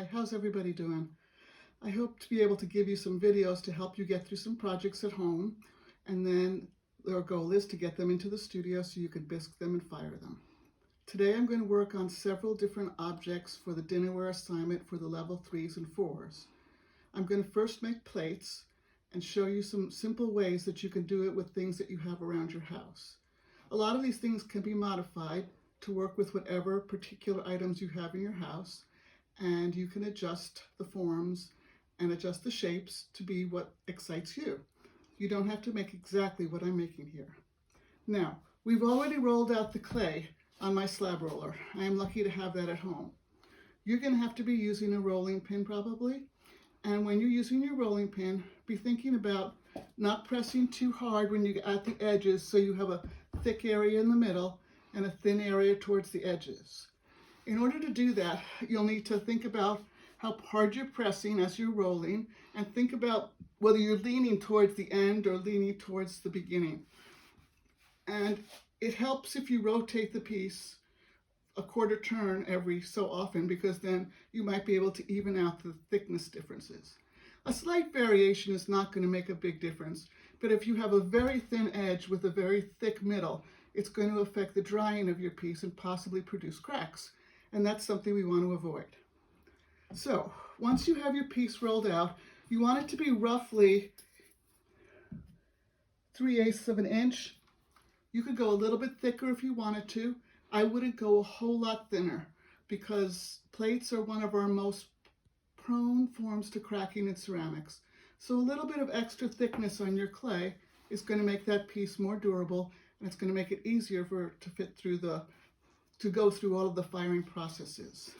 Hi, how's everybody doing? I hope to be able to give you some videos to help you get through some projects at home, and then our goal is to get them into the studio so you can bisque them and fire them. Today I'm going to work on several different objects for the dinnerware assignment for the level 3s and 4s. I'm going to first make plates and show you some simple ways that you can do it with things that you have around your house. A lot of these things can be modified to work with whatever particular items you have in your house, and you can adjust the forms and adjust the shapes to be what excites you. You don't have to make exactly what I'm making here. Now, we've already rolled out the clay on my slab roller. I am lucky to have that at home. You're going to have to be using a rolling pin probably, and when you're using your rolling pin, be thinking about not pressing too hard when you're at the edges so you have a thick area in the middle and a thin area towards the edges. In order to do that, you'll need to think about how hard you're pressing as you're rolling, and think about whether you're leaning towards the end or leaning towards the beginning. And it helps if you rotate the piece a quarter turn every so often, because then you might be able to even out the thickness differences. A slight variation is not going to make a big difference, but if you have a very thin edge with a very thick middle, it's going to affect the drying of your piece and possibly produce cracks. And that's something we want to avoid. So once you have your piece rolled out, you want it to be roughly 3/8 of an inch. You could go a little bit thicker if you wanted to. I wouldn't go a whole lot thinner, because plates are one of our most prone forms to cracking in ceramics. So a little bit of extra thickness on your clay is going to make that piece more durable, and it's going to make it easier for it to fit through to go through all of the firing processes.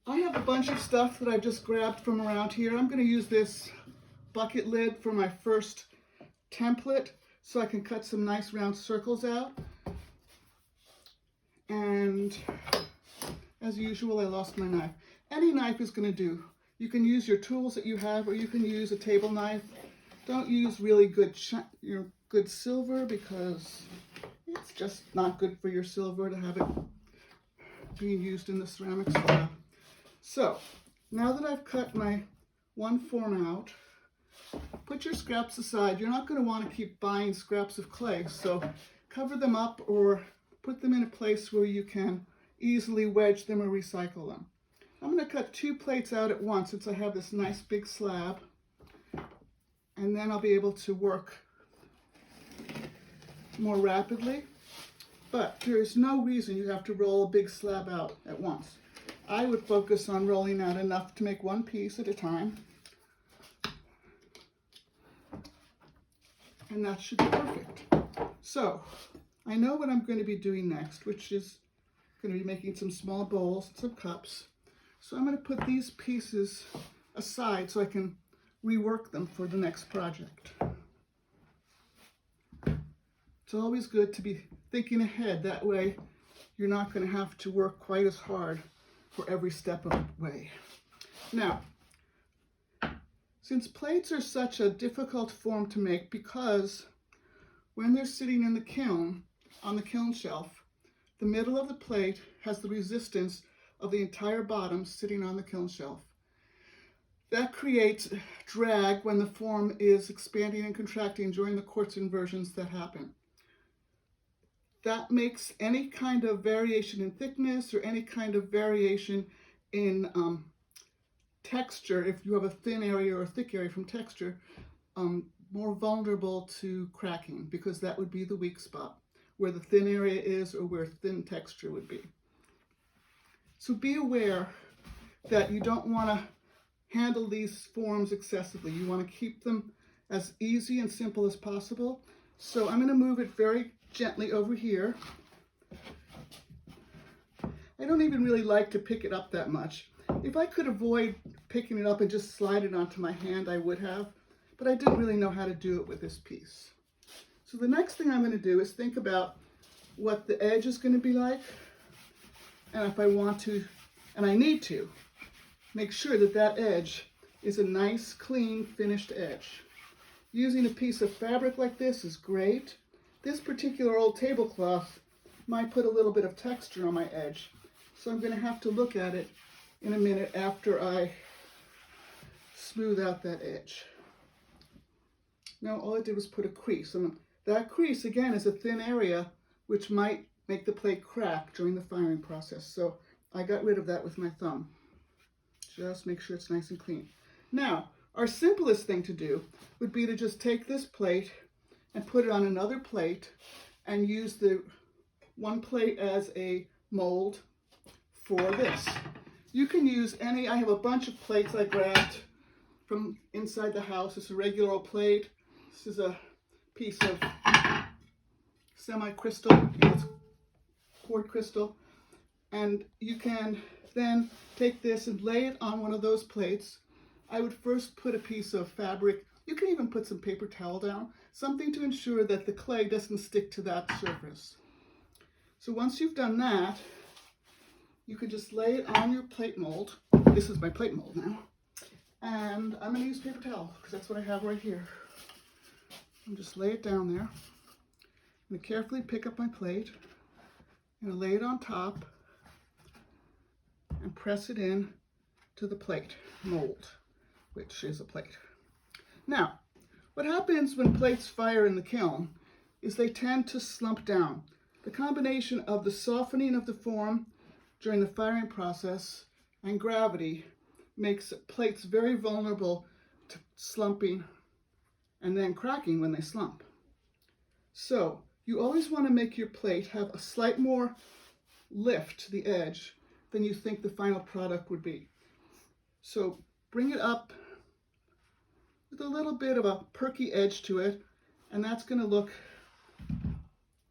I have a bunch of stuff that I've just grabbed from around here. I'm going to use this bucket lid for my first template so I can cut some nice round circles out. And as usual, I lost my knife. Any knife is going to do. You can use your tools that you have, or you can use a table knife. Don't use really good silver, because it's just not good for your silver to have it being used in the ceramic slab. So now that I've cut my one form out, put your scraps aside. You're not going to want to keep buying scraps of clay, so cover them up or put them in a place where you can easily wedge them or recycle them. I'm going to cut 2 plates out at once since I have this nice big slab, and then I'll be able to work more rapidly. But there is no reason you have to roll a big slab out at once. I would focus on rolling out enough to make one piece at a time, and that should be perfect. So I know what I'm going to be doing next, which is going to be making some small bowls and some cups. So I'm going to put these pieces aside so I can rework them for the next project. It's always good to be thinking ahead. That way you're not going to have to work quite as hard for every step of the way. Now, since plates are such a difficult form to make, because when they're sitting in the kiln, on the kiln shelf, the middle of the plate has the resistance of the entire bottom sitting on the kiln shelf. That creates drag when the form is expanding and contracting during the quartz inversions that happen. That makes any kind of variation in thickness or any kind of variation in texture, if you have a thin area or a thick area from texture, more vulnerable to cracking, because that would be the weak spot, where the thin area is or where thin texture would be. So be aware that you don't want to handle these forms excessively. You want to keep them as easy and simple as possible. So I'm going to move it very gently over here. I don't even really like to pick it up that much. If I could avoid picking it up and just slide it onto my hand, I would have, but I didn't really know how to do it with this piece. So the next thing I'm going to do is think about what the edge is going to be like, and if I want to, and I need to, make sure that that edge is a nice, clean, finished edge. Using a piece of fabric like this is great. This particular old tablecloth might put a little bit of texture on my edge, so I'm going to have to look at it in a minute after I smooth out that edge. Now all I did was put a crease, and that crease again is a thin area which might make the plate crack during the firing process. So I got rid of that with my thumb. Just make sure it's nice and clean. Now, our simplest thing to do would be to just take this plate and put it on another plate and use the one plate as a mold for this. You can use any, I have a bunch of plates I grabbed from inside the house. It's a regular old plate. This is a piece of semi-crystal, it's quartz crystal. And you can then take this and lay it on one of those plates. I would first put a piece of fabric. You can even put some paper towel down, something to ensure that the clay doesn't stick to that surface. So once you've done that, you can just lay it on your plate mold. This is my plate mold now. And I'm gonna use paper towel because that's what I have right here. And just lay it down there. I'm gonna carefully pick up my plate. I'm gonna lay it on top and press it in to the plate mold, which is a plate. Now, what happens when plates fire in the kiln is they tend to slump down. The combination of the softening of the form during the firing process and gravity makes plates very vulnerable to slumping and then cracking when they slump. So you always want to make your plate have a slight more lift to the edge than you think the final product would be. So bring it up with a little bit of a perky edge to it, and that's going to look,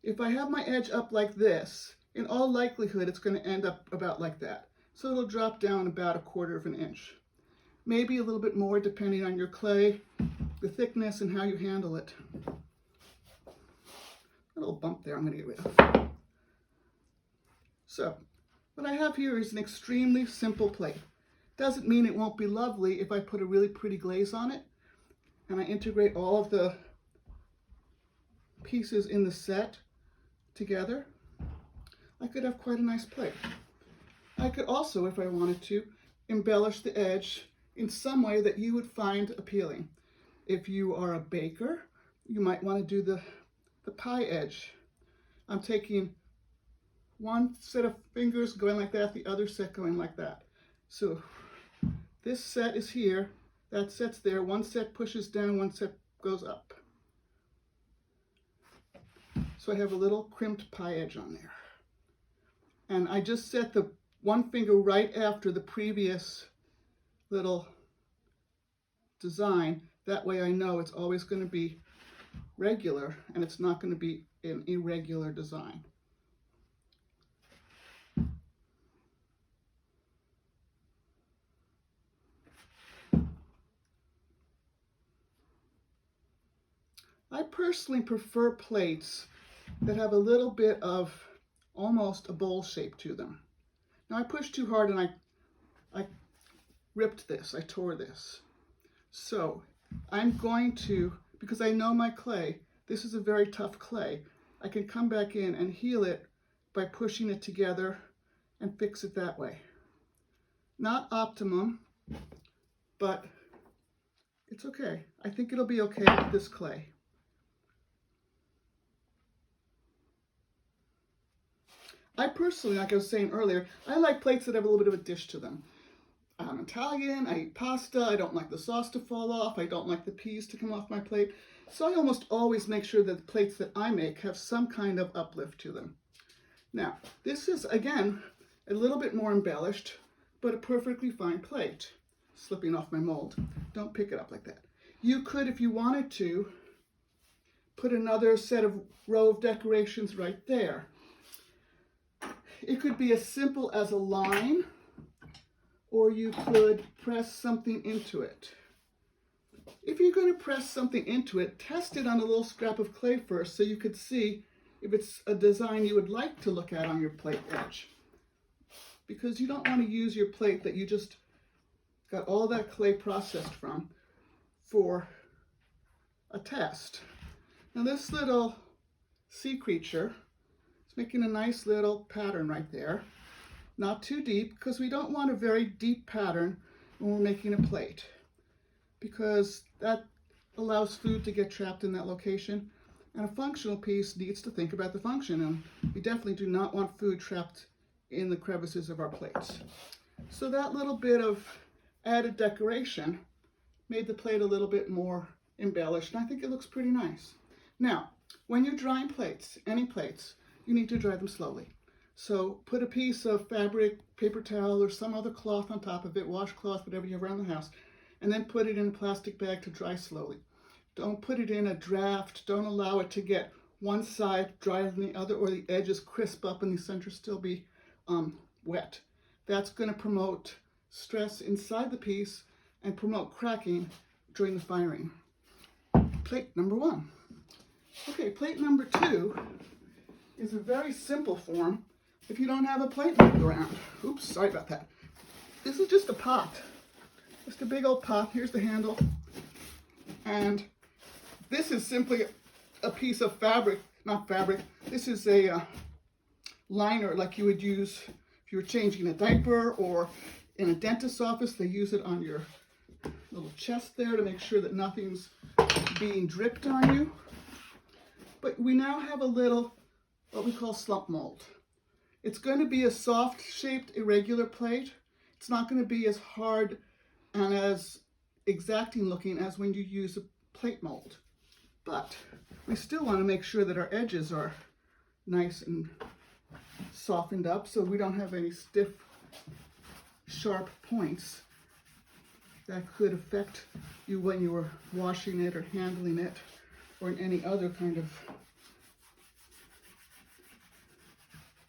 if I have my edge up like this, in all likelihood it's going to end up about like that. So it'll drop down about 1/4 of an inch. Maybe a little bit more depending on your clay, the thickness, and how you handle it. A little bump there I'm going to get rid of. So what I have here is an extremely simple plate. Doesn't mean it won't be lovely if I put a really pretty glaze on it and I integrate all of the pieces in the set together. I could have quite a nice plate. I could also, if I wanted to, embellish the edge in some way that you would find appealing. If you are a baker, you might want to do the pie edge. I'm taking one set of fingers going like that, the other set going like that. So this set is here, that set's there, one set pushes down, one set goes up. So I have a little crimped pie edge on there. And I just set the one finger right after the previous little design. That way I know it's always going to be regular and it's not going to be an irregular design. I personally prefer plates that have a little bit of almost a bowl shape to them. Now I pushed too hard and I ripped this, I tore this. So I'm going to, because I know my clay, this is a very tough clay, I can come back in and heal it by pushing it together and fix it that way. Not optimum, but it's okay. I think it'll be okay with this clay. I personally, like I was saying earlier, I like plates that have a little bit of a dish to them. I'm Italian, I eat pasta, I don't like the sauce to fall off, I don't like the peas to come off my plate. So I almost always make sure that the plates that I make have some kind of uplift to them. Now, this is, again, a little bit more embellished, but a perfectly fine plate. Slipping off my mold. Don't pick it up like that. You could, if you wanted to, put another set of row of decorations right there. It could be as simple as a line, or you could press something into it. If you're going to press something into it, test it on a little scrap of clay first so you could see if it's a design you would like to look at on your plate edge. Because you don't want to use your plate that you just got all that clay processed from for a test. Now this little sea creature, making a nice little pattern right there. not too deep, because we don't want a very deep pattern when we're making a plate, because that allows food to get trapped in that location. And a functional piece needs to think about the function, and we definitely do not want food trapped in the crevices of our plates. So that little bit of added decoration made the plate a little bit more embellished, and I think it looks pretty nice. Now, when you're drying plates, any plates, you need to dry them slowly. So put a piece of fabric, paper towel, or some other cloth on top of it, washcloth, whatever you have around the house, and then put it in a plastic bag to dry slowly. Don't put it in a draft. Don't allow it to get one side drier than the other, or the edges crisp up and the center still be wet. That's going to promote stress inside the piece and promote cracking during the firing. Plate number 1. Okay, plate number 2 is a very simple form if you don't have a plate laying around. Oops, sorry about that. This is just a pot, just a big old pot. Here's the handle, and this is simply a piece of fabric, not fabric. This is a liner like you would use if you were changing a diaper, or in a dentist's office, they use it on your little chest there to make sure that nothing's being dripped on you. But we now have a little, what we call slump mold. It's going to be a soft shaped irregular plate. It's not going to be as hard and as exacting looking as when you use a plate mold. But we still want to make sure that our edges are nice and softened up so we don't have any stiff, sharp points that could affect you when you were washing it or handling it, or in any other kind of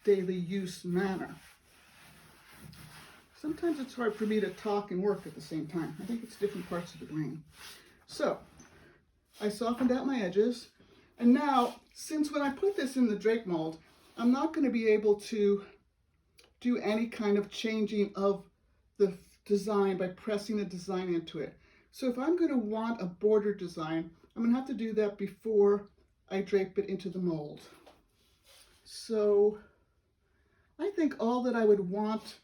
daily use manner. Sometimes it's hard for me to talk and work at the same time. I think it's different parts of the brain. So I softened out my edges, and now, since when I put this in the drape mold, I'm not going to be able to do any kind of changing of the design by pressing the design into it. So if I'm going to want a border design, I'm going to have to do that before I drape it into the mold. So I think all that I would want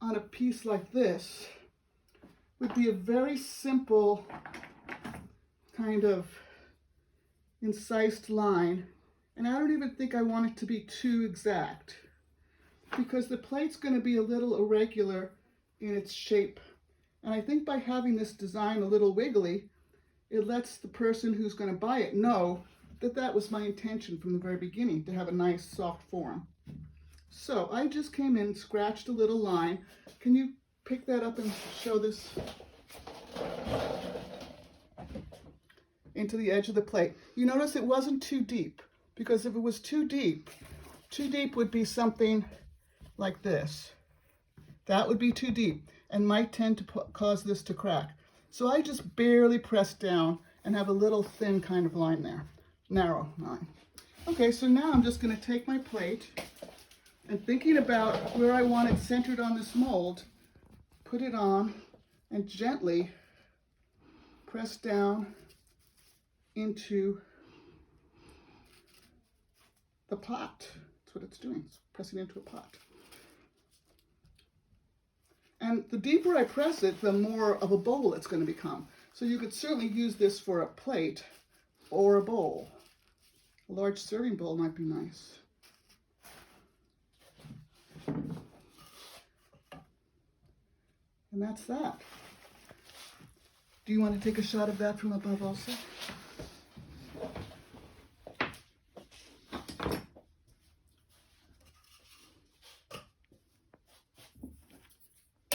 on a piece like this would be a very simple kind of incised line, and I don't even think I want it to be too exact, because the plate's going to be a little irregular in its shape, and I think by having this design a little wiggly, it lets the person who's going to buy it know that that was my intention from the very beginning, to have a nice soft form. So I just came in, scratched a little line. Can you pick that up and show this into the edge of the plate? You notice it wasn't too deep, because if it was too deep would be something like this. That would be too deep and might tend to cause this to crack. So I just barely pressed down and have a little thin kind of line there, narrow line. Okay, so now I'm just going to take my plate and, thinking about where I want it centered on this mold, put it on and gently press down into the pot. That's what it's doing, it's pressing into a pot. And the deeper I press it, the more of a bowl it's going to become. So you could certainly use this for a plate or a bowl. A large serving bowl might be nice. And that's that. Do you want to take a shot of that from above also?